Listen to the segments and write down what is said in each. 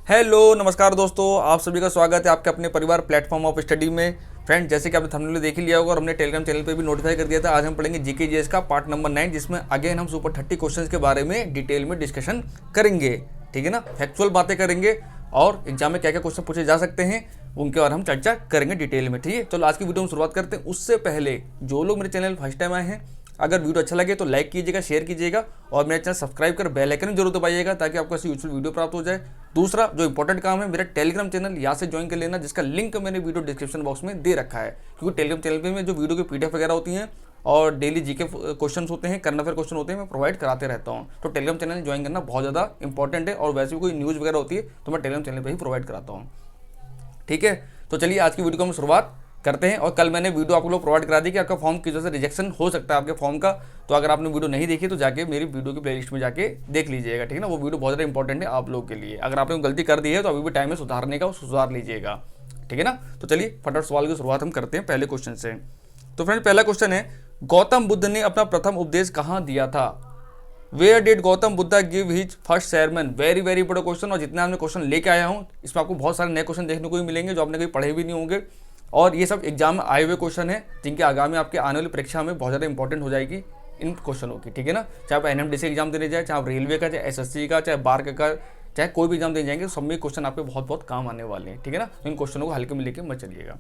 Hello नमस्कार दोस्तों, आप सभी का स्वागत है आपके अपने परिवार प्लेटफॉर्म ऑफ स्टडी में। फ्रेंड, जैसे कि आपने थंबनेल देख ही लिया होगा और हमने टेलीग्राम चैनल पे भी नोटिफाई कर दिया था, आज हम पढ़ेंगे जीके जीएस का पार्ट नंबर 9, जिसमें अगेन हम सुपर 30 क्वेश्चंस के बारे में डिटेल में डिस्कशन करेंगे। ठीक है ना, फैक्चुअल बातें करेंगे और एग्जाम में क्या क्या क्वेश्चन पूछे जा सकते हैं उनके बारे में हम चर्चा करेंगे डिटेल में। ठीक है, चलो आज की वीडियो में शुरुआत करते हैं। उससे पहले जो लोग मेरे चैनल फर्स्ट टाइम आए हैं, अगर वीडियो अच्छा लगे तो लाइक कीजिएगा, शेयर कीजिएगा और मेरे चैनल सब्सक्राइब कर बेल आइकन जरूर दबाइएगा ताकि आपको ऐसी यूजफुल वीडियो प्राप्त हो जाए। दूसरा जो इंपॉर्टेंट काम है, मेरा टेलीग्राम चैनल यहाँ से ज्वाइन कर लेना, जिसका लिंक मैंने वीडियो डिस्क्रिप्शन बॉक्स में दे रखा है। क्योंकि टेलीग्राम चैनल पे में जो वीडियो की पीडीएफ वगैरह होती हैं और डेली जीके क्वेश्चन होते हैं, करंट अफेयर क्वेश्चन होते हैं, मैं प्रोवाइड कराते रहता हूँ। तो टेलीग्राम चैनल ज्वाइन करना बहुत ज़्यादा इंपॉर्टेंट है और वैसे भी कोई न्यूज़ वगैरह होती है तो मैं टेलीग्राम चैनल पर ही प्रोवाइड कराता हूँ। ठीक है, तो चलिए आज की वीडियो को हम शुरुआत करते हैं। और कल मैंने वीडियो आप लोग प्रोवाइड करा दी कि आपका फॉर्म किस वजह से रिजेक्शन हो सकता है आपके फॉर्म का। तो अगर आपने वीडियो नहीं देखी तो जाके मेरी वीडियो की प्लेलिस्ट में जाके देख लीजिएगा। ठीक है ना, वो वीडियो बहुत ज़्यादा इंपॉर्टेंट है आप लोग के लिए। अगर आपने गलती कर दी है तो अभी भी टाइम है सुधारने का, सुधार लीजिएगा। ठीक है ना, तो चलिए फटाफट सवाल की शुरुआत हम करते हैं पहले क्वेश्चन से। तो फ्रेंड, पहला क्वेश्चन है, गौतम बुद्ध ने अपना प्रथम उपदेश कहाँ दिया था? Where did Gautam Buddha give his first sermon? Very very बड़ा क्वेश्चन, और जितना मैं क्वेश्चन लेके आया हूँ इसमें आपको बहुत सारे नए क्वेश्चन देखने को भी मिलेंगे जो आपने कभी पढ़े भी नहीं होंगे। और ये सब एग्जाम में आए हुए क्वेश्चन है जिनके आगामी आपके आने वाली परीक्षा में बहुत ज़्यादा इंपॉर्टेंट हो जाएगी इन क्वेश्चनों की। ठीक है ना, चाहे आप एनएमडीसी एग्जाम देने जाए, चाहे आप रेलवे का, चाहे एसएससी का, चाहे बार का, चाहे कोई भी एग्जाम देने जाएंगे, सब में क्वेश्चन आपके बहुत बहुत काम आने वाले हैं। ठीक है ना, तो इन क्वेश्चनों को हल्के में लेके मत चलिएगा।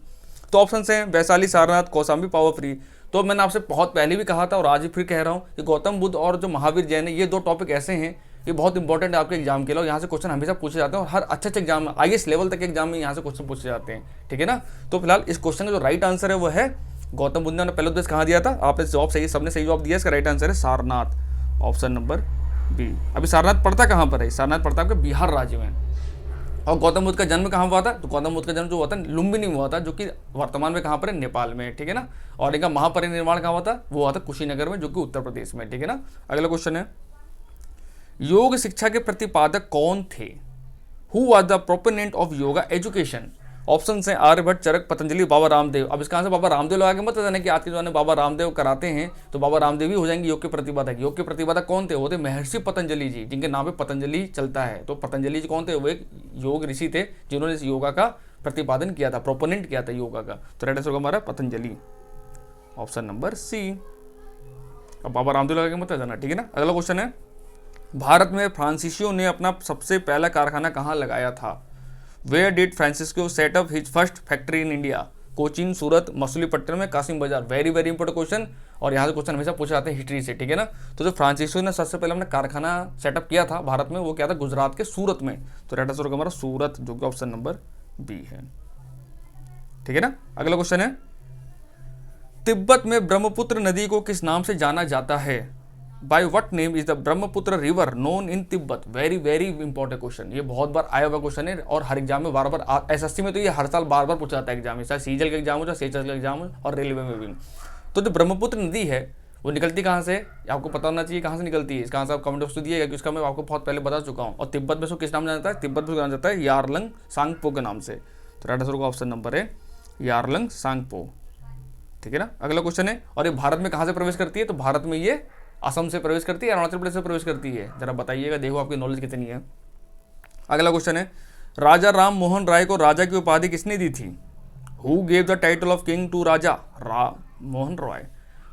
तो ऑप्शन हैं वैशाली, सारनाथ, कौशाम्बी, पावर फ्री। तो मैंने आपसे बहुत पहले भी कहा था और आज भी फिर कह रहा हूँ कि गौतम बुद्ध और जो महावीर जैन है, ये दो टॉपिक ऐसे हैं ये बहुत इंपॉर्टेंट है आपके एग्जाम के लिए। यहाँ से क्वेश्चन हमेशा पूछे जाते हैं और हर अच्छे एग्जाम में, आईएएस लेवल तक के एग्जाम में यहाँ से क्वेश्चन पूछे जाते हैं। ठीक है ना, तो फिलहाल इस क्वेश्चन का जो राइट आंसर है वो है गौतम बुद्ध ने पहले उपदेश कहाँ दिया था। आपने जवाब सही, सबने सही जवाब दिया। इसका राइट आंसर है सारनाथ, ऑप्शन नंबर बी। अभी सारनाथ पड़ता कहाँ पर है? सारनाथ पड़ता है आपके बिहार राज्य में। और गौतम बुद्ध का जन्म कहाँ हुआ था? तो गौतम बुद्ध का जन्म जो हुआ था लुम्बिनी में हुआ था, जो कि वर्तमान में कहाँ पर है? नेपाल में। ठीक है ना, और इनका महापरिनिर्वाण कहाँ हुआ था? वो हुआ था कुशीनगर में, जो कि उत्तर प्रदेश में। ठीक है ना, अगला क्वेश्चन है, योग शिक्षा के प्रतिपादक कौन थे? Who was the proponent of yoga education? Option है आर्यभट्ट, चरक, पतंजलि, बाबा रामदेव। अब इसका आंसर बाबा रामदेव लगा के मत जाना कि आज के जमाने में बाबा रामदेव कराते हैं तो बाबा रामदेव ही हो जाएंगे योग के प्रतिपादक। योग के प्रतिपादक कौन थे? वो थे महर्षि पतंजलि जी, जिनके नाम पे पतंजलि चलता है। तो पतंजलि जी कौन थे? वो एक योग ऋषि थे जिन्होंने इस योगा का प्रतिपादन किया था, प्रोपोनेंट किया था योगा का। तो राइट आंसर होगा हमारा पतंजलि, ऑप्शन नंबर सी। अब बाबा रामदेव लगा के मत जाना। ठीक है ना, अगला क्वेश्चन है, भारत में फ्रांसीसियों ने अपना सबसे पहला कारखाना कहाँ लगाया था? Where did Francisco set up his first factory in India? Cochin, Surat, Masulipatnam में, कासिम बाजार। वेरी वेरी इंपॉर्टेंट क्वेश्चन, और यहाँ से क्वेश्चन हमेशा पूछे जाते हैं हिस्ट्री से। ठीक है ना, तो जो फ्रांसिस्को ने सबसे पहले अपना कारखाना सेटअप किया था भारत में, वो क्या था? गुजरात के सूरत में। तो राइट आंसर होगा हमारा सूरत, जो कि ऑप्शन नंबर बी है। ठीक है ना, अगला क्वेश्चन है, तिब्बत में ब्रह्मपुत्र नदी को किस नाम से जाना जाता है? By what name is the Brahmaputra river known in Tibet? Very very important question, ये बहुत बार आया हुआ क्वेश्चन है और हर एग्जाम में बार बार, एसएससी में तो ये हर साल बार बार पूछा जाता है एग्जाम में, चाहे सीजल का एग्जाम हो, चाहे सेचल का एग्जाम हो, और रेलवे में भी। तो जो ब्रह्मपुत्र नदी है वो निकलती कहाँ से? आपको पता होना चाहिए कहाँ से निकलती है। इसका आंसर आप कमेंट बॉक्स में दिएगा कि उसका मैं आपको बहुत पहले बता चुका हूँ। और तिब्बत में उसको किस नाम जाना जाता है? तिब्बत में जाना जाता है यारलंग सांगपो के नाम से। तो राइट आंसर का ऑप्शन नंबर है यारलंग सांगपो। ठीक है ना, अगला क्वेश्चन है, और ये भारत में कहाँ से प्रवेश करती है? तो भारत में ये असम से प्रवेश करती है, अरुणाचल प्रदेश से प्रवेश करती है। जरा बताइएगा, देखो आपकी नॉलेज कितनी है। अगला क्वेश्चन है, राजा राम मोहन राय को राजा की उपाधि किसने दी थी? Who gave the title of king to Raja Ram Mohan Roy?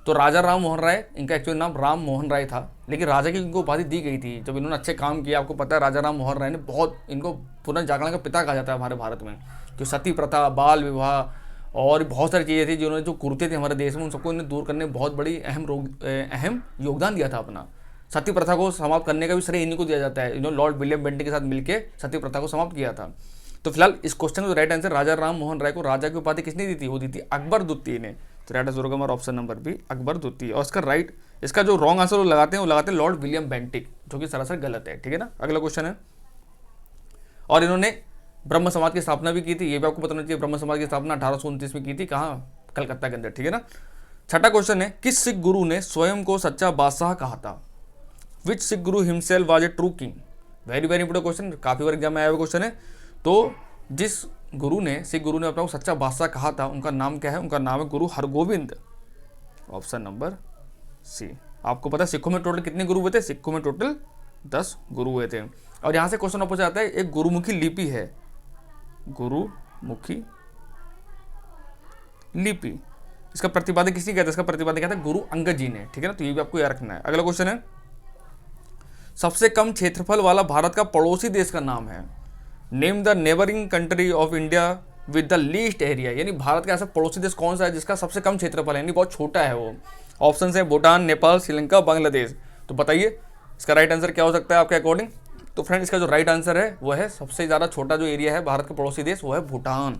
तो राजा राम मोहन राय, इनका एक्चुअल नाम राम मोहन राय था, लेकिन राजा की इनको उपाधि दी गई थी जब इन्होंने अच्छे काम किया। आपको पता है राजा राम मोहन राय ने बहुत, इनको पुनर्जागरण का पिता कहा जाता है हमारे भारत में। जो सती प्रथा, बाल विवाह और बहुत सारी चीज़ें थी जिन्होंने, जो कुरीति थे हमारे देश में, उन सबको इन्हें दूर करने में बहुत बड़ी अहम योगदान दिया था अपना। सती प्रथा को समाप्त करने का भी श्रेय इन्हीं को दिया जाता है। इन्होंने लॉर्ड विलियम बेंटिंग के साथ मिलकर सती प्रथा को समाप्त किया था। तो फिलहाल इस क्वेश्चन का राइट आंसर, राजा राम मोहन राय को राजा की उपाधि किसने दी थी? वो दी थी अकबर द्वितीय ने। तो राइट आंसर होगा हमारा ऑप्शन नंबर बी, अकबर द्वितीय। और इसका जो रॉन्ग आंसर वो लगाते हैं लॉर्ड विलियम बेंटिक, जो कि सरासर गलत है। ठीक है ना, अगला क्वेश्चन है, और इन्होंने ब्रह्म समाज की स्थापना भी की थी, ये भी आपको पता होना चाहिए। ब्रह्म समाज की स्थापना 1829 में की थी, कहाँ? कलकत्ता के अंदर। ठीक है ना, छठा क्वेश्चन है, किस सिख गुरु ने स्वयं को सच्चा बादशाह कहा था? विच सिख गुरु himself was a true king? Very very important question, काफी बार एग्जाम में आया हुआ क्वेश्चन है। तो जिस सिख गुरु ने अपना सच्चा बादशाह कहा था, उनका नाम क्या है? उनका नाम है गुरु हरगोविंद, ऑप्शन नंबर सी। आपको पता है सिखों में टोटल कितने गुरु हुए थे? सिखों में टोटल 10 गुरु हुए थे। और यहाँ से क्वेश्चन पूछा जाता है, एक गुरुमुखी लिपि है, गुरुमुखी लिपि, इसका प्रतिपादक किसी कहते हैं? इसका प्रतिपादक कहते हैं गुरु अंगद जी ने, ठीक है ना। तो ये भी आपको याद रखना है। अगला क्वेश्चन है, सबसे कम क्षेत्रफल वाला भारत का पड़ोसी देश का नाम है। Name the neighbouring country of India with the least area, यानी भारत का ऐसा पड़ोसी देश कौन सा है जिसका सबसे कम क्षेत्रफल है, यानी बहुत छोटा है वो। ऑप्शन है भूटान, नेपाल, श्रीलंका, बांग्लादेश। तो बताइए इसका राइट आंसर क्या हो सकता है आपके अकॉर्डिंग? तो फ्रेंड इसका जो राइट आंसर है वो है सबसे ज़्यादा छोटा जो एरिया है भारत का पड़ोसी देश, वो है भूटान।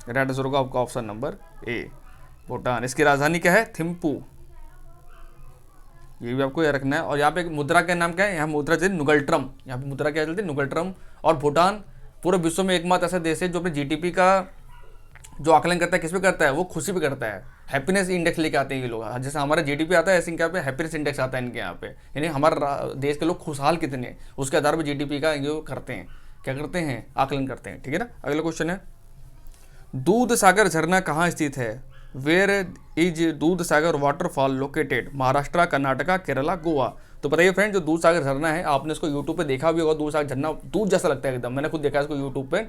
राइट आंसर होगा आपका ऑप्शन नंबर ए, भूटान। इसकी राजधानी क्या है? थिम्पू। ये भी आपको याद रखना है। और यहाँ पे मुद्रा का नाम क्या है? यहाँ मुद्रा चलती नुगल्ट्रम, यहाँ पे मुद्रा क्या चलती है? नुगल्ट्रम। और भूटान पूरे विश्व में एकमात्र ऐसा देश है जो अपने जीडीपी का जो आकलन करता है किस पे करता है? वो खुशी पे करता है। हैप्पीनेस इंडेक्स लेके आते हैं ये लोग, जैसे हमारा जीडीपी आता है ऐसे इनके यहाँ पे हैप्पीनेस इंडेक्स आता है इनके यहाँ पे, यानी हमारा देश के लोग खुशहाल कितने, उसके आधार पर जीडीपी का ये करते हैं, क्या करते हैं? आकलन करते हैं, ठीक है ना। अगला क्वेश्चन है, दूध सागर झरना कहाँ स्थित है? वेयर इज दूध सागर वाटरफॉल लोकेटेड? महाराष्ट्र, कर्नाटका, केरला, गोवा। तो बताइए फ्रेंड, जो दूध सागर झरना है आपने इसको यूट्यूब पे देखा भी होगा। दूध सागर झरना दूध जैसा लगता है एकदम, मैंने खुद देखा इसको यूट्यूब पे।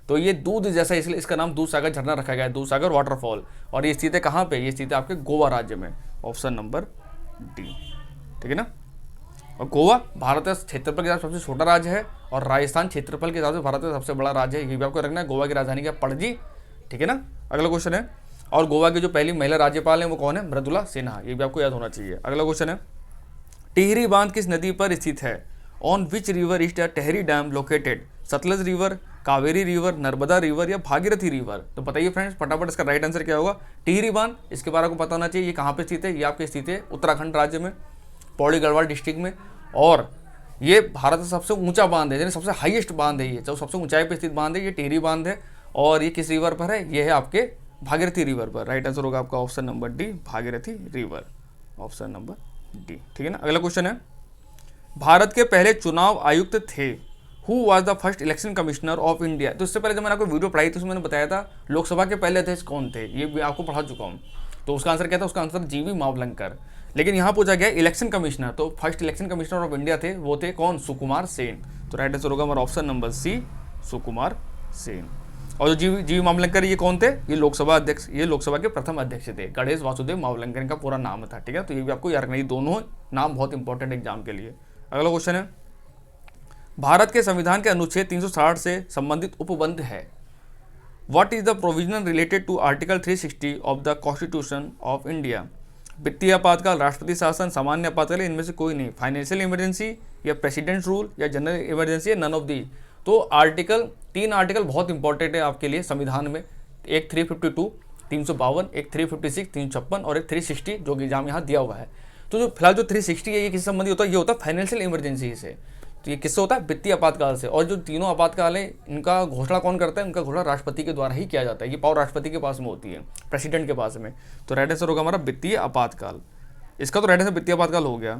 तो ये दूध जैसा, इसलिए इसका नाम दूध सागर झरना रखा गया है, दूध सागर वाटरफॉल। और ये स्थित है कहाँ पे? ये स्थित है आपके गोवा राज्य में, ऑप्शन नंबर डी, ठीक है ना। और गोवा भारत का क्षेत्रफल के हिसाब से सबसे छोटा राज्य है, और राजस्थान क्षेत्रफल के हिसाब से भारत का सबसे बड़ा राज्य है। ये भी आपको रखना है। गोवा की राजधानी क्या? पणजी, ठीक है ना। अगला क्वेश्चन है, और गोवा की जो पहली महिला राज्यपाल है वो कौन है? मृदुला सिन्हा। ये भी आपको याद होना चाहिए। अगला क्वेश्चन है, टिहरी बांध किस नदी पर स्थित है? On which river is the Tehri dam located? Sutlej river, Kaveri river, Narmada river या भागीरथी रिवर? तो बताइए फ्रेंड्स फटाफट इसका राइट आंसर क्या होगा? टिहरी बांध, इसके बारे में पता होना चाहिए। ये कहाँ पे स्थित है? ये आपके स्थित है उत्तराखंड राज्य में, पौड़ी गढ़वाल डिस्ट्रिक्ट में। और ये भारत का सबसे ऊंचा बांध है, यानी सबसे हाईएस्ट बांध है ये, जो सबसे ऊंचाई पे स्थित बांध है ये टिहरी बांध है। और ये किस रिवर पर है? ये है आपके भागीरथी रिवर पर। राइट आंसर होगा आपका option number D, Bhagirathi river, option number D, ठीक है ना। अगला क्वेश्चन है, भारत के पहले चुनाव आयुक्त थे? Who was the first election commissioner of India? तो इससे पहले जब मैंने आपको वीडियो पढ़ाई थी उसमें मैंने बताया था लोकसभा के पहले अध्यक्ष कौन थे, ये भी आपको पढ़ा चुका हूँ। तो उसका आंसर क्या था? उसका आंसर जीवी मावलंकर। लेकिन यहाँ पूछा गया इलेक्शन कमिश्नर, तो first election commissioner of India थे, वो थे कौन? सुकुमार सेन। तो राइट आंसर होगा हमारा ऑप्शन नंबर सी, सुकुमार सेन। और जो जीवी मावलंकर ये कौन थे? ये लोकसभा अध्यक्ष, ये लोकसभा के प्रथम अध्यक्ष थे। गणेश वासुदेव मावलंकर इनका पूरा नाम था, ठीक है। तो ये भी आपको याद रखना, ये दोनों नाम बहुत इंपॉर्टेंट एग्जाम के लिए। अगला क्वेश्चन है, भारत के संविधान के अनुच्छेद 360 से संबंधित उपबंध है। What is the provision related to article 360 of the constitution of India? वित्तीय आपातकाल, राष्ट्रपति शासन, सामान्य आपातकाल, इनमें से कोई नहीं। फाइनेंशियल इमरजेंसी या प्रेसिडेंट रूल या जनरल इमरजेंसी या नन ऑफ दी। तो तीन आर्टिकल बहुत इंपॉर्टेंट है आपके लिए संविधान में। एक 352 352, एक 356 356 और एक 360 जो कि एग्जाम यहाँ दिया हुआ है। तो जो फिलहाल जो 360 है ये किससे संबंधित होता है? ये होता है फाइनेंशियल इमरजेंसी से। तो ये किससे होता है? वित्तीय आपातकाल से। और जो तीनों आपातकाल है इनका घोषणा कौन करता है? उनका घोषणा राष्ट्रपति के द्वारा ही किया जाता है। ये पावर राष्ट्रपति के पास में होती है, प्रेसिडेंट के पास में। तो राइट आंसर होगा हमारा वित्तीय आपातकाल। इसका तो राइट आंसर वित्तीय आपातकाल हो गया।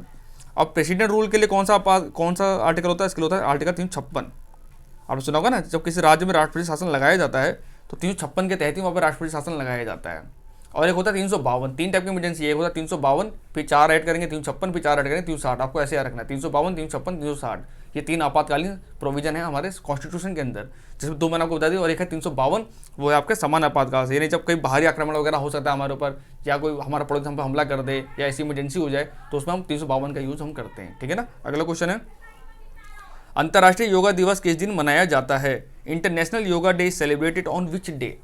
अब प्रेसिडेंट रूल के लिए कौन सा आर्टिकल होता है? इसके लिए होता है आर्टिकल 356। आपने सुना होगा ना, जब किसी राज्य में राष्ट्रपति शासन लगाया जाता है तो 356 के तहत ही वहाँ पर राष्ट्रपति शासन लगाया जाता है। और एक होता है 352, तीन टाइप की इमरजेंसी। एक होता है 352, फिर 4 ऐड करेंगे 356, फिर 4 ऐड करेंगे 360। आपको ऐसे याद रखना है 352, 356, 360। ये तीन आपातकालीन प्रोविजन है हमारे कॉन्स्टिट्यूशन के अंदर, जिसमें दो मैंने आपको बता दी। और एक है 352, वो है आपके समान आपातकाल से, यानी जब कोई बाहरी आक्रमण वगैरह हो सकता है हमारे ऊपर, या कोई हमारा पड़ोसी हम पर हमला कर दे या ऐसी इमरजेंसी हो जाए, तो उसमें हम 352 का यूज़ हम करते हैं, ठीक है ना। अगला क्वेश्चन है, अंतर्राष्ट्रीय योगा दिवस किस दिन मनाया जाता है? International yoga day celebrated on which day?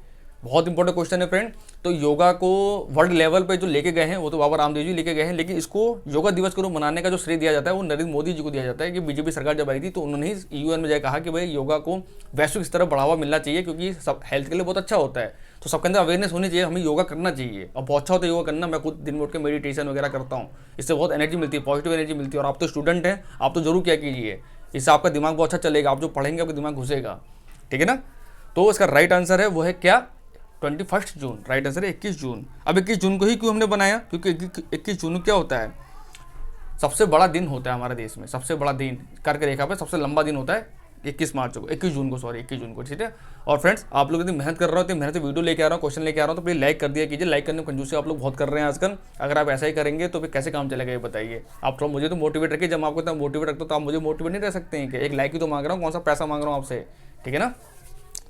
बहुत इंपॉर्टेंट क्वेश्चन है फ्रेंड। तो योगा को वर्ल्ड लेवल पे जो लेके गए हैं वो तो बाबा रामदेव जी लेके गए हैं, लेकिन इसको योगा दिवस के रूप मनाने का जो श्रेय दिया जाता है वो नरेंद्र मोदी जी को दिया जाता है। कि बीजेपी सरकार जब आई थी तो उन्होंने ही यूएन में जाकर कहा कि भाई योगा को वैश्विक स्तर पर बढ़ावा मिलना चाहिए, क्योंकि सब हेल्थ के लिए बहुत अच्छा होता है। तो सबके अंदर अवेयरनेस होनी चाहिए, हमें योगा करना चाहिए। और बहुत अच्छा होता है योगा करना। मैं खुद दिन में उठ के मेडिटेशन वगैरह करता हूँ, इससे बहुत एनर्जी मिलती है, पॉजिटिव एनर्जी मिलती है। और आप तो स्टूडेंट हैं, आप तो जरूर क्या कीजिए, इससे आपका दिमाग बहुत अच्छा चलेगा। आप जो पढ़ेंगे आपका दिमाग घुसेगा, ठीक है ना। तो इसका राइट आंसर है वो है क्या? 21 जून। राइट आंसर है 21 जून। अब 21 जून को ही क्यों हमने बनाया? क्योंकि 21 जून क्या होता है? सबसे बड़ा दिन होता है हमारे देश में, सबसे बड़ा दिन कर्क रेखा पे सबसे लंबा दिन होता है 21 मार्च को, 21 जून को, सॉरी 21 जून को, ठीक है। और फ्रेंड्स आप लोग यदि मेहनत कर रहे हो तो मेहनत से वीडियो लेके आ रहा हूँ, क्वेश्चन लेके आ रहा हूँ, तो प्लीज लाइक कर दिया कीजिए। लाइक करने में कंजूसी आप लोग बहुत कर रहे हैं आजकल। अगर आप ऐसा ही करेंगे तो फिर कैसे काम चलेगा ये बताइए। आप तो मुझे तो मोटिवेट रखिए, जब मैं आपको इतना मोटिवेट रखता हूँ तो आप मुझे मोटिवेट नहीं रह सकते हैं कि एक लाइक ही तो मांग रहा हूँ, कौन सा पैसा मांग रहा हूँ आपसे, ठीक है ना।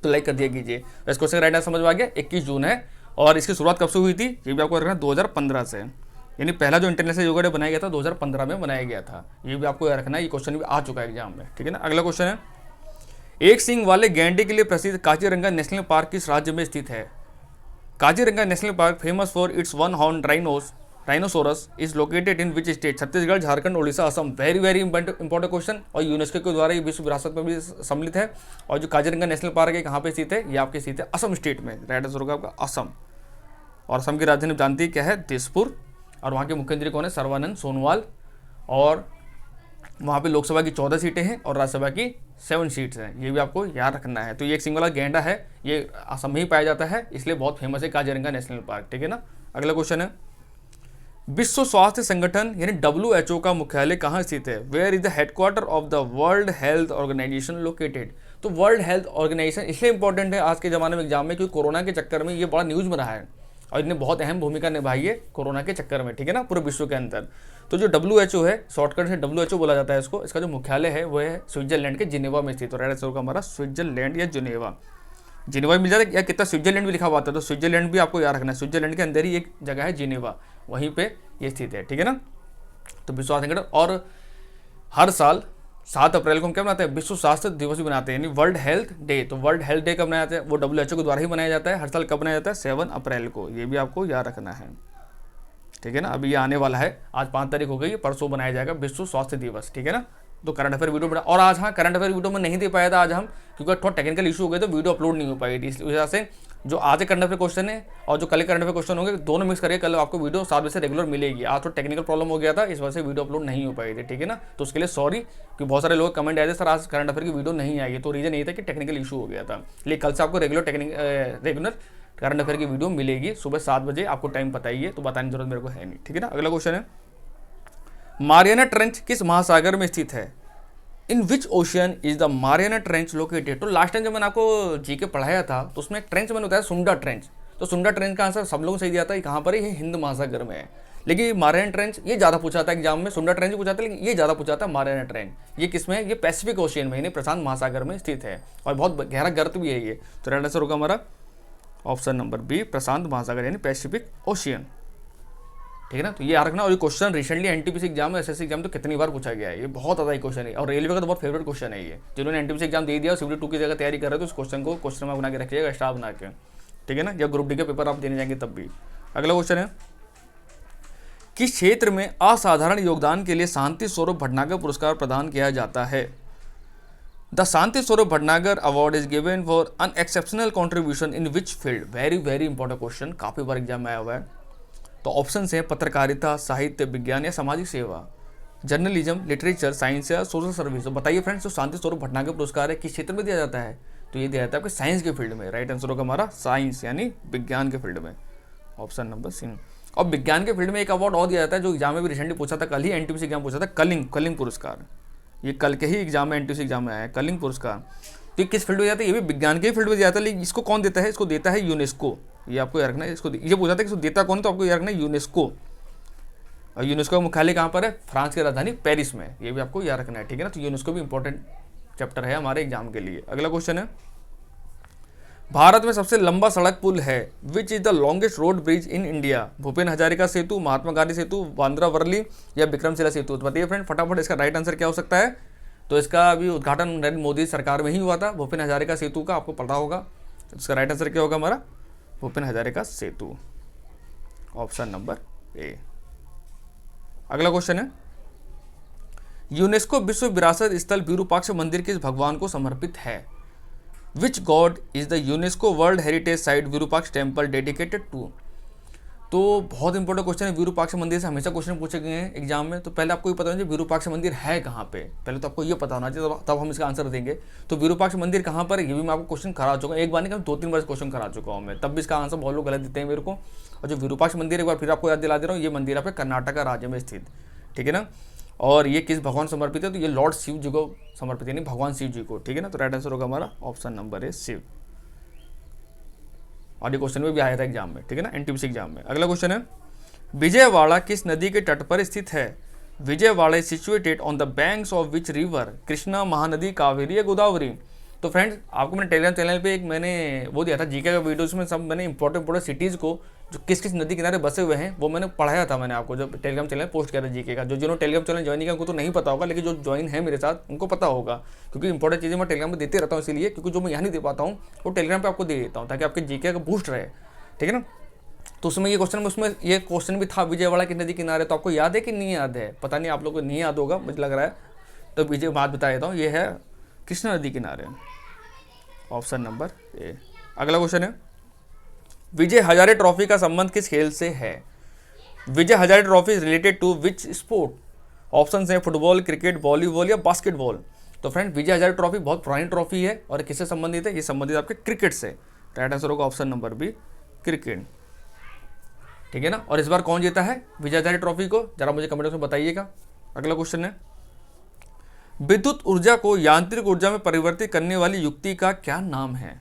तो लाइक कर दिया कीजिए। इस क्वेश्चन का राइट आंसर समझ में आ गया, 21 जून है। और इसकी शुरुआत कब से हुई थी ये भी आपको रखना, 2015 से, यानी पहला जो इंटरनेशनल योगा डे बनाया गया था 2015 में बनाया गया था। ये भी आपको याद रखना है, ये क्वेश्चन भी आ चुका है एग्जाम में, ठीक है ना। अगला क्वेश्चन है, एक सींग वाले गैंडे के लिए प्रसिद्ध काजीरंगा नेशनल पार्क किस राज्य में स्थित है। Kaziranga national park famous for its one horn rhinoceros is located in which state. Chhattisgarh, Jharkhand, Orissa, Assam. Very very important question. और यूनेस्को के द्वारा ये विश्व विरासत में भी सम्मिलित है। और जो काजीरंगा नेशनल पार्क है कहाँ पे स्थित है, ये आपके स्थित है असम स्टेट में। राइट आंसर होगा आपका असम। और असम की राजधानी जानती है क्या है, दिसपुर। और वहाँ के मुख्यमंत्री कौन है, सर्बानंद सोनोवाल। और वहाँ पे लोकसभा की 14 सीटें हैं और राज्यसभा की 7 सीट्स हैं। ये भी आपको याद रखना है। तो ये एक सिंगल गैंडा है, ये असम में ही पाया जाता है, इसलिए बहुत फेमस है काजीरंगा नेशनल पार्क, ठीक है ना। अगला क्वेश्चन है, विश्व स्वास्थ्य संगठन यानी WHO का मुख्यालय कहाँ स्थित है। Where is the headquarter of the world health organisation located. तो वर्ल्ड हेल्थ ऑर्गेनाइजेशन इसलिए इंपॉर्टेंट है आज के ज़माने में एग्जाम में, क्योंकि कोरोना के चक्कर में ये बड़ा न्यूज़ में रहा है और इन्हें बहुत अहम भूमिका निभाई है कोरोना के चक्कर में, ठीक है ना, पूरे विश्व के अंदर। तो जो WHO है, शॉर्टकट से WHO बोला जाता है इसको, इसका जो मुख्यालय है वो है स्विट्जरलैंड के जिनेवा में स्थित। तो राइट आंसर होगा हमारा स्विट्जरलैंड या जिनेवा। जिनेवा मिल जाता है या कितना स्विट्जरलैंड भी लिखा हुआ था, तो स्विट्जरलैंड भी आपको याद रखना है। स्विट्जरलैंड के अंदर ही एक जगह है जिनेवा, वहीं पे ये स्थित है, ठीक है ना। तो विश्व स्वास्थ्य संगठन, और हर साल 7 अप्रैल को हम क्या बनाते हैं, विश्व स्वास्थ्य दिवस भी बनाते हैं, यानी वर्ल्ड हेल्थ डे। तो वर्ल्ड हेल्थ डे कब मनाया जाता है, वो WHO के द्वारा ही मनाया जाता है। हर साल कब मनाया जाता है, 7 अप्रैल को। ये भी आपको याद रखना है, ठीक है ना। अभी ये आने वाला है, आज 5 तारीख हो गई, परसों बनाया जाएगा विश्व स्वास्थ्य दिवस, ठीक है ना। तो करंट अफेयर वीडियो बना, और आज हाँ करंट अफेयर वीडियो में नहीं दे पाया था आज हम, क्योंकि थोड़ा टेक्निकल इशू हो गया तो वीडियो अपलोड नहीं हो पाई थी। इस वजह से जो आज करंट अफेयर क्वेश्चन है और जो कल करंट अफेयर क्वेश्चन होंगे, दोनों मिक्स करके कल आपको वीडियो 7 बजे से रेगुलर मिलेगी। आज थोड़ा टेक्निकल प्रॉब्लम हो गया था, इस वजह से वीडियो अपलोड नहीं हो पाई थी, ठीक है ना। तो उसके लिए सॉरी, क्योंकि बहुत सारे लोग कमेंट आए थे सर आज करंट अफेयर की वीडियो नहीं आई है, तो रीजन यही था कि टेक्निकल इशू हो गया था। लेकिन कल से आपको रेगुलर करंट अफेयर की वीडियो मिलेगी सुबह 7 बजे। आपको टाइम पता ही है, तो बताने की जरूरत मेरे को है नहीं, ठीक है ना। अगला क्वेश्चन है, मारियाना ट्रेंच किस महासागर में स्थित है। In which ocean is the Mariana trench located. तो लास्ट टाइम जब मैंने आपको जीके पढ़ाया था तो उसमें एक ट्रेंच मैंने बताया, सुंडा ट्रेंच। तो सुंडा ट्रेंच का आंसर सब लोगों सही दिया था, कहाँ पर है, ये हिंद महासागर में है। लेकिन मारियाना ट्रेंच ये ज़्यादा पूछा था एग्जाम में, सुंडा ट्रेंच पूछा था, लेकिन ये ज़्यादा पूछा था मारियाना ट्रेंच। ये किस में है, ये पैसिफिक ओशियन में, यानी प्रशांत महासागर में स्थित है, और बहुत गहरा गर्त भी है ये। तो राइट आंसर होगा हमारा ऑप्शन नंबर बी, प्रशांत महासागर यानी पैसिफिक ओशियन, ठीक है ना। तो ये याद रखना। और ये क्वेश्चन रिसेंटली NTPC एग्जाम में, SSC एग्जाम तो कितनी बार पूछा गया है, ये बहुत ज़्यादा क्वेश्चन है, और रेलवे का तो बहुत फेवरेट क्वेश्चन है ये। जिन्होंने NTPC एग्जाम दे दिया, CBT 2 की जगह तैयारी कर रहे हो, तो इस क्वेश्चन को क्वेश्चन में बना के रखिएगा, एक्स्ट्रा बना के, ठीक है ना, या ग्रुप डी के पेपर आप देने जाएंगे तब भी। अगला क्वेश्चन है, किस क्षेत्र में असाधारण योगदान के लिए शांति स्वरूप भटनागर पुरस्कार प्रदान किया जाता है। The Shanti Swarup Bhatnagar award is given for on exceptional contribution in which field. Very very important question, काफ़ी बार एग्जाम में आया हुआ है। तो ऑप्शन है पत्रकारिता, साहित्य, विज्ञान या सामाजिक सेवा, जर्नलिज्म, लिटरेचर, साइंस या सोशल सर्विस। तो बताइए फ्रेंड्स, जो शांति स्वरूप भटनागर पुरस्कार है किस क्षेत्र में दिया जाता है, तो ये दिया जाता है आपके साइंस के फील्ड में। राइट आंसर होगा हमारा साइंस यानी विज्ञान के फील्ड में, ऑप्शन नंबर सी। और विज्ञान के फील्ड में एक अवार्ड और दिया जाता है, जो एग्जाम में भी रिसेंटली पूछा था, कल ही NTPC एग्जाम पूछा था, कलिंग पुरस्कार। ये कल के ही एग्जाम में NTPC एग्जाम में आया है, कलिंग पुरस्कार। तो ये किस फील्ड में जाता है, ये भी विज्ञान के फील्ड में दिया जाता है, लेकिन इसको कौन देता है, इसको देता है यूनेस्को। ये आपको याद रखना है, इसको ये पूछा था कि इसको देता कौन, तो आपको याद रखना है यूनेस्को। और यूनेस्को का मुख्यालय कहाँ पर है, फ्रांस की राजधानी पेरिस में। ये भी आपको याद रखना है, ठीक है ना। तो यूनेस्को भी इंपॉर्टेंट चैप्टर है हमारे एग्जाम के लिए। अगला क्वेश्चन है, भारत में सबसे लंबा सड़क पुल है, which is the longest road bridge in India. Bhupen Hazarika Setu, Mahatma Gandhi Setu, Bandra Worli या विक्रमशिला सेतु। तो बताइए फ्रेंड फटाफट, इसका राइट आंसर क्या हो सकता है। तो इसका अभी उद्घाटन नरेंद्र मोदी सरकार में ही हुआ था, भूपेन हजारिका सेतु का, आपको पता होगा। तो इसका राइट आंसर क्या होगा हमारा, भूपेन हजारिका सेतु, ऑप्शन नंबर ए। अगला क्वेश्चन है, यूनेस्को विश्व विरासत स्थल विरूपाक्ष मंदिर किस भगवान को समर्पित है। Which god is the UNESCO world heritage site Virupaksha temple dedicated to. तो बहुत इंपॉर्टेंट क्वेश्चन है, विरूपाक्ष मंदिर से हमेशा क्वेश्चन पूछे गए हैं एग्जाम में। तो पहले आपको ये पता होना चाहिए विरूपाक्ष मंदिर है कहाँ पे, पहले तो आपको ये पता होना चाहिए, तब हम इसका आंसर देंगे। तो विरूपाक्ष मंदिर कहाँ पर है, ये भी मैं आपको क्वेश्चन करा चुका हूँ, एक बार नहीं 2-3 बार क्वेश्चन करा चुका हूँ मैं, तब भी इसका आंसर बहुत लोग गलत देते हैं मेरे को। और जो विरूपाक्ष मंदिर एक बार फिर आपको याद दिला दे रहा हूँ, ये मंदिर आपके कर्नाटक राज्य में स्थित, ठीक है ना। और ये किस भगवान समर्पित है, तो ये लॉर्ड शिव जी को समर्पित है, यानी भगवान शिव जी को, ठीक है ना। तो राइट आंसर होगा हमारा ऑप्शन नंबर है शिव। और ये क्वेश्चन में भी आया था एग्जाम में, ठीक है ना, एनटीपीसी एग्जाम में। अगला क्वेश्चन है, विजयवाड़ा किस नदी के तट पर स्थित है? Vijayawada is situated on the banks of which river? Krishna, Mahanadi, Kaveri या गोदावरी? तो फ्रेंड्स, आपको मैंने टेलीग्राम चैनल पे एक मैंने वो दिया था जीके का वीडियो, उसमें सब मैंने इंपॉर्टेंट सिटीज़ को जो किस किस नदी किनारे बसे हुए हैं वो मैंने पढ़ाया था मैंने आपको, जब टेलीग्राम चैनल पोस्ट किया था जीके का। जो जिन्होंने टेलीग्राम चैनल ज्वाइन किया उनको तो नहीं पता होगा, लेकिन जो ज्वाइन है मेरे साथ उनको पता होगा, क्योंकि इंपॉर्टेंट चीज़ें मैं टेलीग्राम में देते रहता हूँ, इसीलिए क्योंकि जो मैं यहाँ नहीं दे पाता हूँ वो टेलीग्राम पर आपको दे देता हूँ, ताकि आपके जीके का बूस्ट रहे, ठीक है ना। तो उसमें ये क्वेश्चन भी था, विजयवाड़ा की नदी किनारे, तो आपको याद है कि नहीं याद है, पता नहीं, आप लोगों को नहीं याद होगा मुझे लग रहा है, तो विजय बात बता देता हूँ, ये है कृष्णा नदी किनारे, ऑप्शन नंबर ए। अगला क्वेश्चन है, विजय हजारे ट्रॉफी का संबंध किस खेल से है? Vijay Hazare trophy related to which sport? Option है फुटबॉल, क्रिकेट, वॉलीबॉल या बास्केटबॉल? तो फ्रेंड, विजय हजारे ट्रॉफी बहुत पुरानी ट्रॉफी है और किससे संबंधित है? ये संबंधित आपके क्रिकेट से। राइट आंसर होगा ऑप्शन नंबर बी, क्रिकेट, ठीक है ना। और इस बार कौन जीता है विजय हजारे ट्रॉफी को, जरा मुझे कमेंट में बताइएगा। अगला क्वेश्चन है, विद्युत ऊर्जा को यांत्रिक ऊर्जा में परिवर्तित करने वाली युक्ति का क्या नाम है?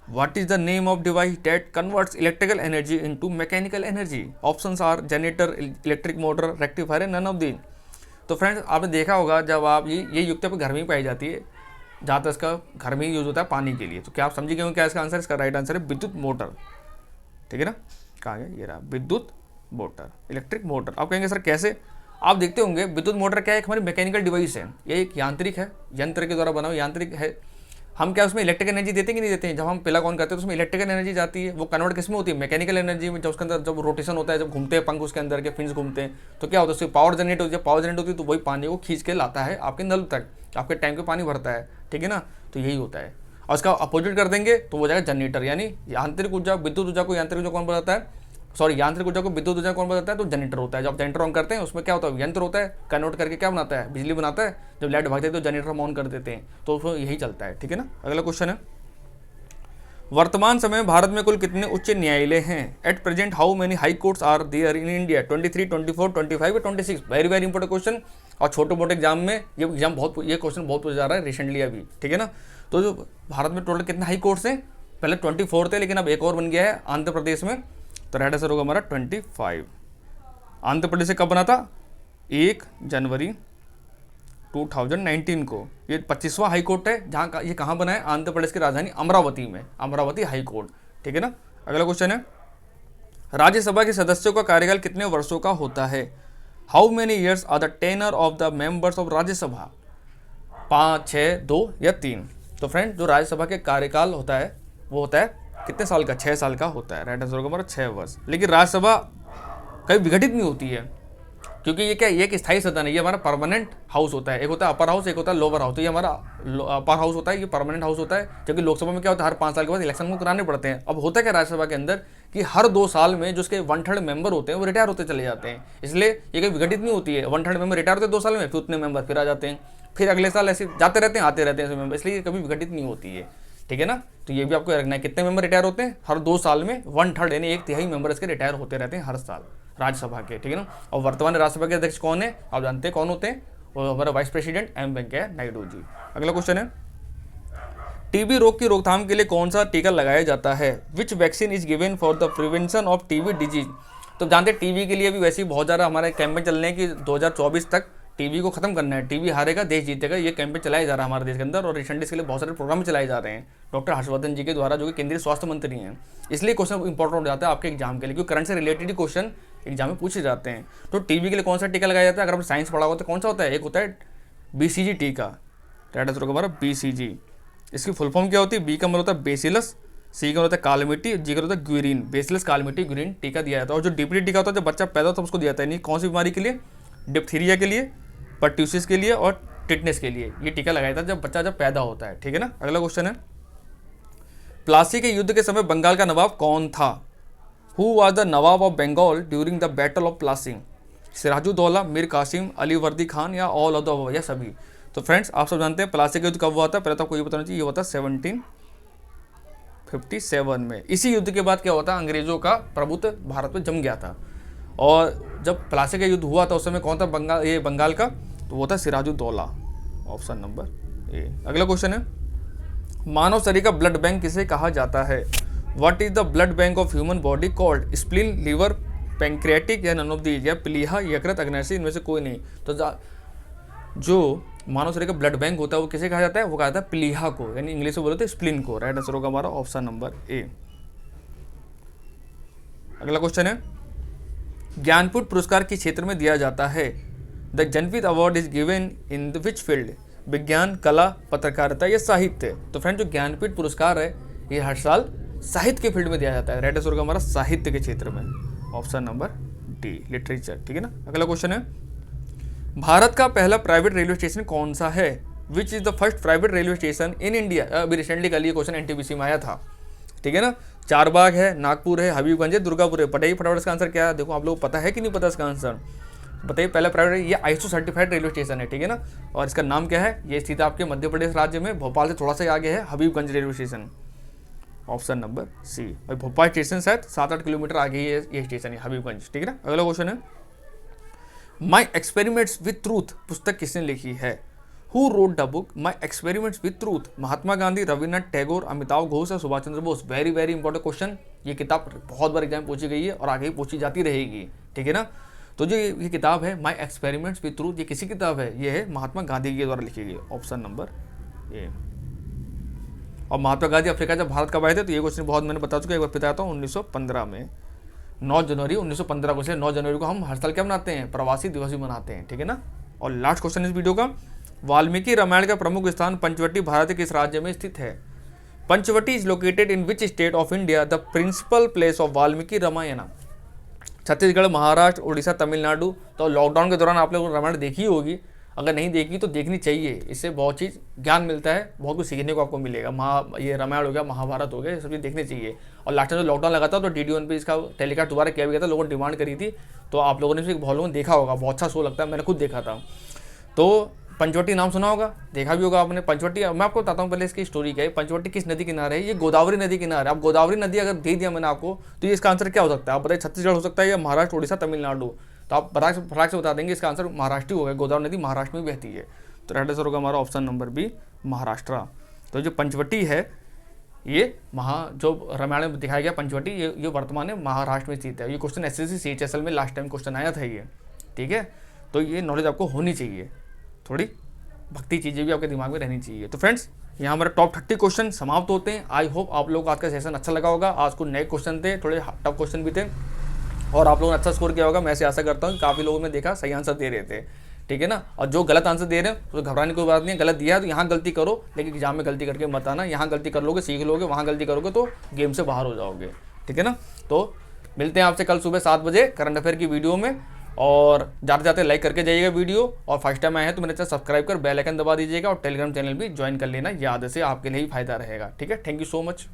What is the name of device that converts electrical energy into mechanical energy? Options are generator, electric motor, rectifier, none of the. तो फ्रेंड्स, आपने देखा होगा जब आप ये युक्ति आपको घर में ही पाई जाती है, जहाँ तक इसका घर में ही यूज होता है पानी के लिए। तो क्या आप समझ गए हो क्या इसका आंसर? इसका राइट आंसर है विद्युत मोटर, ठीक है ना। कहाँ गया, ये रहा विद्युत मोटर, इलेक्ट्रिक मोटर। आप कहेंगे सर कैसे? आप देखते होंगे विद्युत मोटर क्या है, एक हमारी मैकेनिकल डिवाइस है, ये एक यांत्रिक है, यंत्र के द्वारा बना हुआ यांत्रिक है। हम क्या उसमें इलेक्ट्रिक एनर्जी देते हैं कि नहीं देते हैं? जब हम प्लग ऑन करते हैं तो उसमें इलेक्ट्रिकल एनर्जी जाती है, वो कन्वर्ट किस में होती है? मैकेनिकल एनर्जी में। जब उसके अंदर जब रोटेशन होता है, जब घूमते हैं पंख उसके अंदर के फिन्स घूमते हैं, तो क्या होता है उससे पावर जनरेट होती है। पावर जनरेट होती है तो वही पानी को खींच के लाता है आपके नल तक, आपके टैंक में पानी भरता है, ठीक है ना। तो यही होता है। और उसका अपोजिट कर देंगे तो वो जाएगा जनरेटर, यानी यांत्रिक ऊर्जा, विद्युत ऊर्जा को यांत्रिक ऊर्जा कौन बताता है? सॉरी, यांत्रिक ऊर्जा को विद्युत ऊर्जा कौन बताता है? तो जनरेटर होता है। जब जनरेटर ऑन करते हैं उसमें क्या होता है? यंत्र होता है, कन्वर्ट करके क्या बनाता है? बिजली बनाता है। जब लाइट भागती है तो जनरेटर हम ऑन कर देते हैं, तो उसमें यही चलता है, ठीक है ना। अगला क्वेश्चन है, वर्तमान समय में भारत में कुल कितने उच्च न्यायालय हैं? At present how many high courts are there in India? 23, 24, 25 या 26? Very very important question. और छोटे मोटे एग्जाम में ये क्वेश्चन बहुत पूछा जा रहा है रिसेंटली अभी, ठीक है ना। तो जो भारत में टोटल कितने हाई कोर्ट्स हैं? पहले 24 थे, लेकिन अब एक और बन गया है आंध्र प्रदेश में। तो राइट आंसर होगा हमारा 25। आंध्र प्रदेश से कब बना था? 1 जनवरी 2019 को। ये 25वां हाई कोर्ट है, जहाँ ये कहाँ बना है? आंध्र प्रदेश की राजधानी अमरावती में, अमरावती हाई कोर्ट, ठीक है ना। अगला क्वेश्चन है, राज्यसभा के सदस्यों का कार्यकाल कितने वर्षों का होता है? How many years are the tenure of the members of Rajya Sabha? 5, 6, 2 या 3? तो फ्रेंड, जो राज्यसभा के कार्यकाल होता है वो होता है कितने साल का? 6 साल का होता है। राइट आंसर होगा हमारा 6 वर्ष। लेकिन राज्यसभा कभी विघटित नहीं होती है, क्योंकि ये क्या, ये एक स्थायी सदन है, ये हमारा परमानेंट हाउस होता है। एक होता है अपर हाउस, एक होता है लोअर हाउस। तो ये हमारा अपर हाउस होता है, ये परमानेंट हाउस होता है। जबकि लोकसभा में क्या होता है, हर 5 साल के बाद इलेक्शन को कराने पड़ते हैं। अब होता क्या राज्यसभा के अंदर कि हर 2 साल में जो उसके 1/3 मेंबर होते हैं वो रिटायर होते चले जाते हैं, इसलिए ये कभी विघटित नहीं होती है। 1/3 मेंबर रिटायर होते हैं 2 साल में, फिर उतने मेंबर फिर आ जाते हैं, फिर अगले साल ऐसे जाते रहते हैं, आते रहते हैं ऐसे मेंबर, इसलिए ये कभी विघटित नहीं होती है, ठीक है ना। तो ये भी आपको रखना है, कितने मेंबर रिटायर होते हैं? हर 2 साल में 1/3 यानी 1/3 मेंबर इसके रिटायर होते रहते हैं हर साल राज्यसभा के, ठीक है ना। और वर्तमान राज्यसभा के अध्यक्ष कौन है? आप जानते हैं कौन होते हैं? वो हमारा vice president M Venkaiah Naidu ji. अगला क्वेश्चन है, टीबी रोग की रोकथाम के लिए कौन सा टीका लगाया जाता है? विच vaccine is given for the prevention of TB disease? तो जानते हैं टीबी के लिए भी वैसे ही बहुत ज़्यादा हमारे कैंपेन चल रहे हैं कि 2024 तक टीबी को खत्म करना है, टीबी हारेगा देश जीतेगा, ये कैंपेन चलाया जा रहा है हमारे देश के अंदर। और रिसेंटली इसके लिए बहुत सारे प्रोग्राम चलाए जा रहे हैं डॉक्टर हर्षवर्धन जी के द्वारा, जो कि केंद्रीय स्वास्थ्य मंत्री हैं। इसलिए क्वेश्चन इंपॉर्टेंट हो जाता है आपके एग्जाम के लिए, क्योंकि करंट से रिलेटेड ही क्वेश्चन एग्जाम में पूछे जाते हैं। तो टीबी के लिए कौन सा टीका लगाया जाता है? अगर आपने साइंस पढ़ा होगा तो कौन सा होता है? एक होता है BCG टीका, राइट आंसर होगा हमारा BCG। इसकी फुल फॉर्म क्या होती है? बी का मतलब होता है बेसिलस, सी का होता है कालमिट्टी, जी का होता है ग्यूरिन। बेसिलस, कालमिट्टी, ग्यूरिन टीका दिया जाता है। और जो DPT टीका होता है जब बच्चा पैदा होता है उसको दिया जाता है। नहीं, कौन सी बीमारी के लिए? डिप्थीरिया के लिए, पर्ट्यूसिस के लिए और टिटनेस के लिए ये टीका लगाया था जब बच्चा पैदा होता है, ठीक है ना। अगला क्वेश्चन है, प्लासी के युद्ध के समय बंगाल का नवाब कौन था? Who was the nawab of Bengal during the battle of Plassey? Sirajuddaula, Mir Qasim, Ali Vardi Khan या ऑल ऑफ द या सभी? तो फ्रेंड्स, आप सब जानते हैं प्लासी का युद्ध कब हुआ था? पहले तो आपको ये बताना चाहिए, ये हुआ था 1757 में। इसी युद्ध के बाद क्या हुआ था? अंग्रेजों का प्रभुत्व भारत में जम गया था। और जब प्लासी का युद्ध हुआ था उस समय कौन था बंगाल का, तो वो था सिराजुद्दौला, ऑप्शन नंबर ए। अगला क्वेश्चन है, मानव शरीर का ब्लड बैंक किसे कहा जाता है? What is the blood bank of human body called? Spleen, liver, pancreatic या नन ऑफ दीज, या प्लीहा, यकृत, अग्नाशय, इनमें से कोई नहीं। तो जो मानव शरीर का ब्लड बैंक होता है वो किसे कहा जाता है? वो कहा जाता है प्लीहा को, यानी इंग्लिश में बोले तो स्प्लीन को। राइट आंसर होगा हमारा ऑप्शन नंबर ए। अगला क्वेश्चन है, ज्ञानपीठ पुरस्कार किस क्षेत्र में दिया जाता है? The Jnanpith award is given in the which field? विज्ञान, कला, पत्रकारिता या साहित्य? तो फ्रेंड जो ज्ञानपीठ पुरस्कार है ये हर साल साहित्य के फील्ड में दिया जाता है। राइट आंसर होगा हमारा साहित्य के क्षेत्र में, ऑप्शन नंबर डी, लिटरेचर। ठीक है ना। अगला क्वेश्चन है, भारत का पहला प्राइवेट रेलवे स्टेशन कौन सा है? Which is the first private railway station in India? अभी रिसेंटली कल ये क्वेश्चन एनटीपीसी में आया था। ठीक है ना। चारबाग है, नागपुर है, हबीबगंज है, दुर्गापुर है। बताइए फटाफट इसका आंसर क्या है। देखो आप लोगों को पता है कि नहीं पता इसका आंसर, बताइए। पहला प्राइवेट, ये आईएसओ सर्टिफाइड रेलवे स्टेशन है। ठीक है ना। और इसका नाम क्या है? ये स्थित आपके मध्य प्रदेश राज्य में, भोपाल से थोड़ा सा आगे है, Habibganj railway station, option number C. और भोपाल स्टेशन शायद 7-8 किलोमीटर आगे ही ये स्टेशन है, हबीबगंज। ठीक है ना। अगला क्वेश्चन है, माई एक्सपेरिमेंट्स विद ट्रूथ पुस्तक किसने लिखी है? Who wrote the book my experiments with truth? Mahatma Gandhi, Rabindranath Tagore, Amitav Ghosh या Subhash Chandra Bose? Very very important question. ये किताब बहुत बार एग्जाम पूछी गई है और आगे पूछी जाती रहेगी। ठीक है ना। तो जो ये किताब है माई एक्सपेरिमेंट्स विद ट्रूथ, ये किसी किताब है? ये है महात्मा गांधी के द्वारा लिखी गई, ऑप्शन नंबर ए। और महात्मा गांधी अफ्रीका जब भारत कब आए थे, तो ये क्वेश्चन बहुत मैंने बता चुका है, एक बार बताता हूँ। 1915 में 9 जनवरी 1915 को, से 9 जनवरी को हम हर साल क्या मनाते हैं? प्रवासी दिवस भी मनाते हैं। ठीक है ना। और लास्ट क्वेश्चन इस वीडियो का, वाल्मीकि रामायण का प्रमुख स्थान पंचवटी भारत के किस राज्य में स्थित है? Panchvati is located in which state of India? The principal place of Valmiki Ramayana? Chhattisgarh, Maharashtra, Orissa, Tamil Nadu. तो लॉकडाउन के दौरान आप लोगों ने रामायण देखी होगी, अगर नहीं देखी तो देखनी चाहिए। इससे बहुत चीज़ ज्ञान मिलता है, बहुत कुछ सीखने को आपको मिलेगा। ये रामायण हो गया, महाभारत हो गया, ये सब चीज़ देखनी चाहिए। और लास्ट टाइम जो लॉकडाउन लगा था तो DD1 पे इसका टेलीकास्ट दोबारा किया भी गया था, लोगों ने डिमांड करी थी, तो आप लोगों ने बहुत लोगों ने देखा होगा। बहुत अच्छा शो लगता है, मैंने खुद देखा था। तो पंचवटी नाम सुना होगा, देखा भी होगा आपने। पंचवटी, मैं आपको बताता हूँ पहले इसकी स्टोरी क्या है। पंचवटी किस नदी किनारे है? ये गोदावरी नदी किनारे। अब गोदावरी नदी अगर दे दिया मैंने आपको, तो ये इसका आंसर क्या हो सकता है? आप बताइए, छत्तीसगढ़ हो सकता है या महाराष्ट्र, उड़ीसा, तमिलनाडु? तो आप फटाक से बता देंगे, इसका आंसर महाराष्ट्र होगा। गोदावरी नदी महाराष्ट्र में बहती है, तो राइट आंसर होगा हमारा ऑप्शन नंबर बी, महाराष्ट्र। तो जो पंचवटी है, ये जो रामायण में दिखाया गया पंचवटी, ये वर्तमान में महाराष्ट्र में स्थित है। ये क्वेश्चन SSC CHSL में लास्ट टाइम क्वेश्चन आया था ये। ठीक है। तो ये नॉलेज आपको होनी चाहिए, थोड़ी भक्ति चीज़ें भी आपके दिमाग में रहनी चाहिए। तो फ्रेंड्स, यहाँ हमारे टॉप 30 क्वेश्चन समाप्त होते हैं। आई होप आप लोगों को आज का सेशन अच्छा लगा होगा। आज कुछ नए क्वेश्चन थे, थोड़े टफ क्वेश्चन भी थे, और आप लोगों ने अच्छा स्कोर किया होगा। मैं ऐसे आशा करता हूँ कि काफ़ी लोगों ने देखा सही आंसर दे रहे थे। ठीक है ना। और जो गलत आंसर दे रहे हैं तो घबराने की कोई बात नहीं है। गलत दिया है तो यहाँ गलती करो, लेकिन एग्जाम में गलती करके मत आना। यहाँ गलती कर लोगे, सीख लोगे, वहाँ गलती करोगे तो गेम से बाहर हो जाओगे। ठीक है ना। तो मिलते हैं आपसे कल सुबह 7 बजे करंट अफेयर की वीडियो में। और जाते जाते लाइक करके जाइएगा वीडियो, और फर्स्ट टाइम आए हैं तो मेरे चैनल सब्सक्राइब कर बेल आइकन दबा दीजिएगा, और टेलीग्राम चैनल भी ज्वाइन कर लेना, याद से आपके लिए ही फायदा रहेगा। ठीक है। Thank you so much.